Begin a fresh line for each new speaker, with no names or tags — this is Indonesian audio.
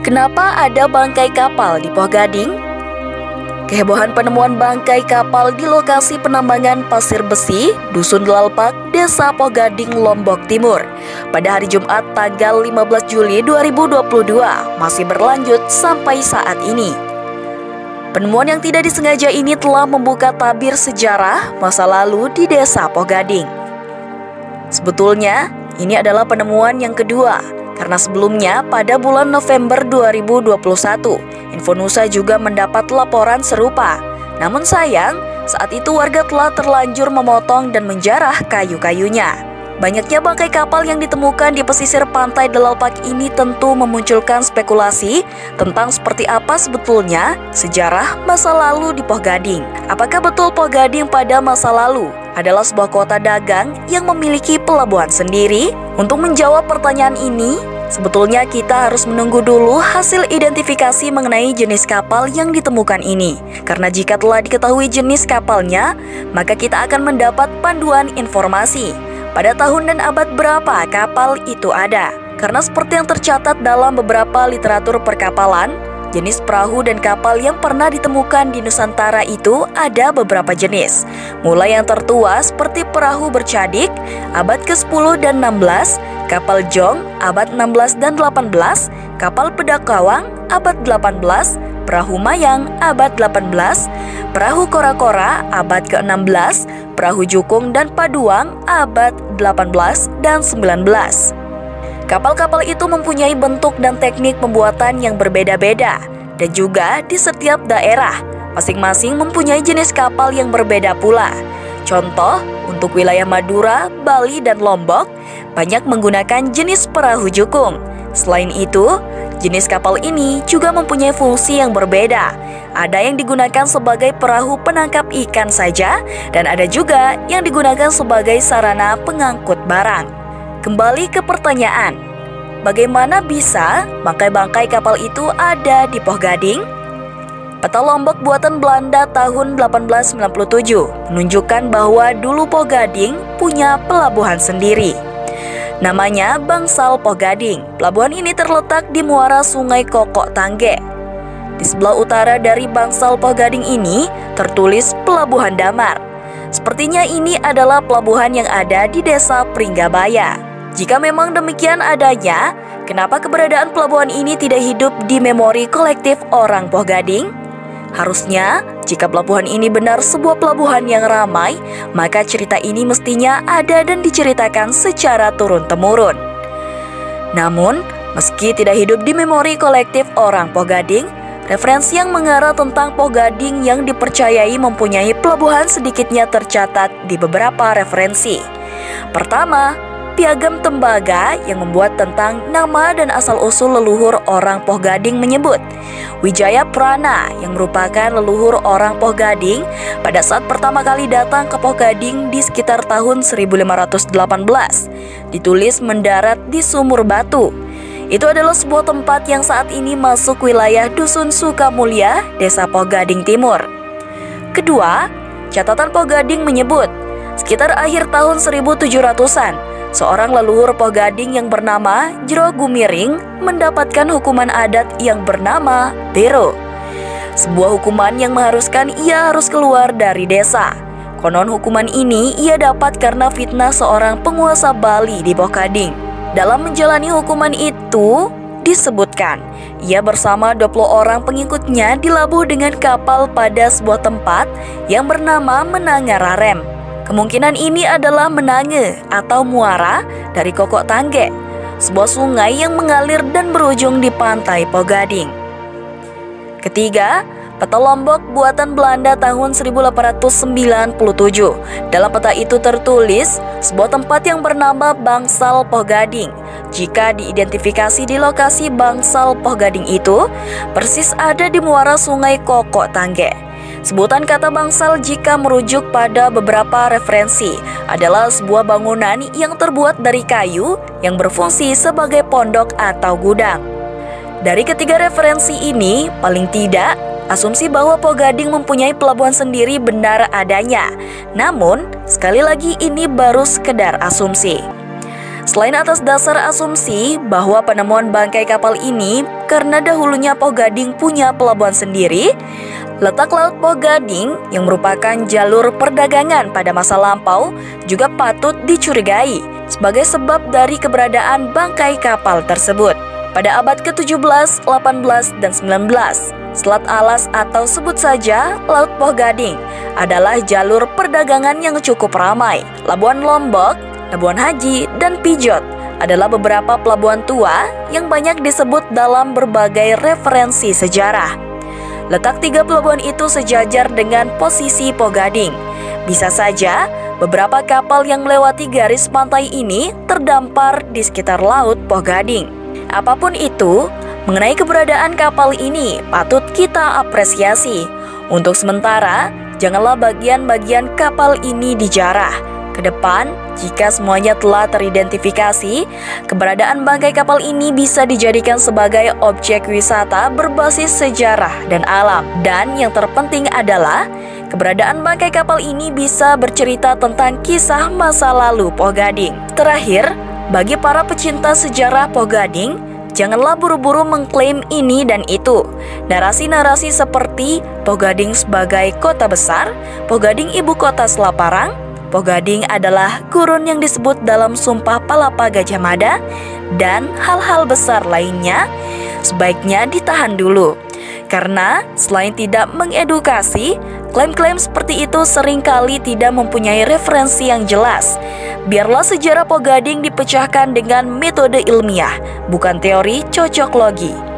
Kenapa ada bangkai kapal di Poh Gading? Kehebohan penemuan bangkai kapal di lokasi penambangan pasir besi, Dusun Lalpak, Desa Poh Gading, Lombok Timur pada hari Jumat tanggal 15 Juli 2022 masih berlanjut sampai saat ini. Penemuan yang tidak disengaja ini telah membuka tabir sejarah masa lalu di Desa Poh Gading. Sebetulnya, ini adalah penemuan yang kedua, karena sebelumnya pada bulan November 2021, Infonusa juga mendapat laporan serupa. Namun sayang, saat itu warga telah terlanjur memotong dan menjarah kayu-kayunya. Banyaknya bangkai kapal yang ditemukan di pesisir pantai Lalpak ini tentu memunculkan spekulasi tentang seperti apa sebetulnya sejarah masa lalu di Poh Gading. Apakah betul Poh Gading pada masa lalu adalah sebuah kota dagang yang memiliki pelabuhan sendiri? Untuk menjawab pertanyaan ini, sebetulnya kita harus menunggu dulu hasil identifikasi mengenai jenis kapal yang ditemukan ini. Karena jika telah diketahui jenis kapalnya, maka kita akan mendapat panduan informasi pada tahun dan abad berapa kapal itu ada. Karena seperti yang tercatat dalam beberapa literatur perkapalan, jenis perahu dan kapal yang pernah ditemukan di Nusantara itu ada beberapa jenis. Mulai yang tertua seperti perahu bercadik abad ke-10 dan 16, kapal jong abad 16 dan 18, kapal pedakawang abad 18, perahu mayang abad 18, perahu kora-kora abad ke-16, perahu jukung dan paduang abad 18 dan 19. Kapal-kapal itu mempunyai bentuk dan teknik pembuatan yang berbeda-beda, dan juga di setiap daerah masing-masing mempunyai jenis kapal yang berbeda pula. Contoh, untuk wilayah Madura, Bali, dan Lombok banyak menggunakan jenis perahu jukung. Selain itu, jenis kapal ini juga mempunyai fungsi yang berbeda. Ada yang digunakan sebagai perahu penangkap ikan saja, dan ada juga yang digunakan sebagai sarana pengangkut barang. Kembali ke pertanyaan, bagaimana bisa bangkai-bangkai kapal itu ada di Poh Gading? Peta Lombok buatan Belanda tahun 1897 menunjukkan bahwa dulu Poh Gading punya pelabuhan sendiri. Namanya Bangsal Poh Gading. Pelabuhan ini terletak di muara Sungai Kokok Tangge. Di sebelah utara dari Bangsal Poh Gading ini tertulis Pelabuhan Damar. Sepertinya ini adalah pelabuhan yang ada di Desa Pringgabaya. Jika memang demikian adanya, kenapa keberadaan pelabuhan ini tidak hidup di memori kolektif orang Poh Gading? Harusnya, jika pelabuhan ini benar sebuah pelabuhan yang ramai, maka cerita ini mestinya ada dan diceritakan secara turun-temurun. Namun, meski tidak hidup di memori kolektif orang Poh Gading, referensi yang mengarah tentang Poh Gading yang dipercayai mempunyai pelabuhan sedikitnya tercatat di beberapa referensi. Pertama, Piagam Tembaga yang membuat tentang nama dan asal-usul leluhur orang Poh Gading menyebut Wijaya Prana yang merupakan leluhur orang Poh Gading pada saat pertama kali datang ke Poh Gading di sekitar tahun 1518. Ditulis mendarat di Sumur Batu. Itu adalah sebuah tempat yang saat ini masuk wilayah Dusun Sukamulya, Desa Poh Gading Timur. Kedua, catatan Poh Gading menyebut sekitar akhir tahun 1700-an, seorang leluhur Poh Gading yang bernama Jero Gumiring mendapatkan hukuman adat yang bernama Bero. Sebuah hukuman yang mengharuskan ia harus keluar dari desa. Konon hukuman ini ia dapat karena fitnah seorang penguasa Bali di Poh Gading. Dalam menjalani hukuman itu, disebutkan ia bersama 20 orang pengikutnya dilabuh dengan kapal pada sebuah tempat yang bernama Menangararem. Kemungkinan ini adalah Menange atau muara dari Kokok Tangge, sebuah sungai yang mengalir dan berujung di pantai Poh Gading. Ketiga, peta Lombok buatan Belanda tahun 1897. Dalam peta itu tertulis sebuah tempat yang bernama Bangsal Poh Gading. Jika diidentifikasi di lokasi Bangsal Poh Gading itu, persis ada di muara sungai Kokok Tangge. Sebutan kata bangsal jika merujuk pada beberapa referensi adalah sebuah bangunan yang terbuat dari kayu yang berfungsi sebagai pondok atau gudang. Dari ketiga referensi ini, paling tidak, asumsi bahwa Poh Gading mempunyai pelabuhan sendiri benar adanya. Namun, sekali lagi ini baru sekedar asumsi. Selain atas dasar asumsi bahwa penemuan bangkai kapal ini karena dahulunya Poh Gading punya pelabuhan sendiri, letak Laut Poh Gading yang merupakan jalur perdagangan pada masa lampau juga patut dicurigai sebagai sebab dari keberadaan bangkai kapal tersebut. Pada abad ke-17, 18, dan 19, Selat Alas atau sebut saja Laut Poh Gading adalah jalur perdagangan yang cukup ramai. Labuan Lombok, Labuan Haji, dan Pijot adalah beberapa pelabuhan tua yang banyak disebut dalam berbagai referensi sejarah. Letak tiga pelabuhan itu sejajar dengan posisi Poh Gading. Bisa saja beberapa kapal yang melewati garis pantai ini terdampar di sekitar Laut Poh Gading. Apapun itu, mengenai keberadaan kapal ini patut kita apresiasi. Untuk sementara, janganlah bagian-bagian kapal ini dijarah. Kedepan, jika semuanya telah teridentifikasi, keberadaan bangkai kapal ini bisa dijadikan sebagai objek wisata berbasis sejarah dan alam. Dan yang terpenting adalah, keberadaan bangkai kapal ini bisa bercerita tentang kisah masa lalu Poh Gading. Terakhir, bagi para pecinta sejarah Poh Gading, janganlah buru-buru mengklaim ini dan itu. Narasi-narasi seperti Poh Gading sebagai kota besar, Poh Gading ibu kota Selaparang, Poh Gading adalah gurun yang disebut dalam Sumpah Palapa Gajah Mada, dan hal-hal besar lainnya sebaiknya ditahan dulu. Karena selain tidak mengedukasi, klaim-klaim seperti itu seringkali tidak mempunyai referensi yang jelas. Biarlah sejarah Poh Gading dipecahkan dengan metode ilmiah, bukan teori cocok logi.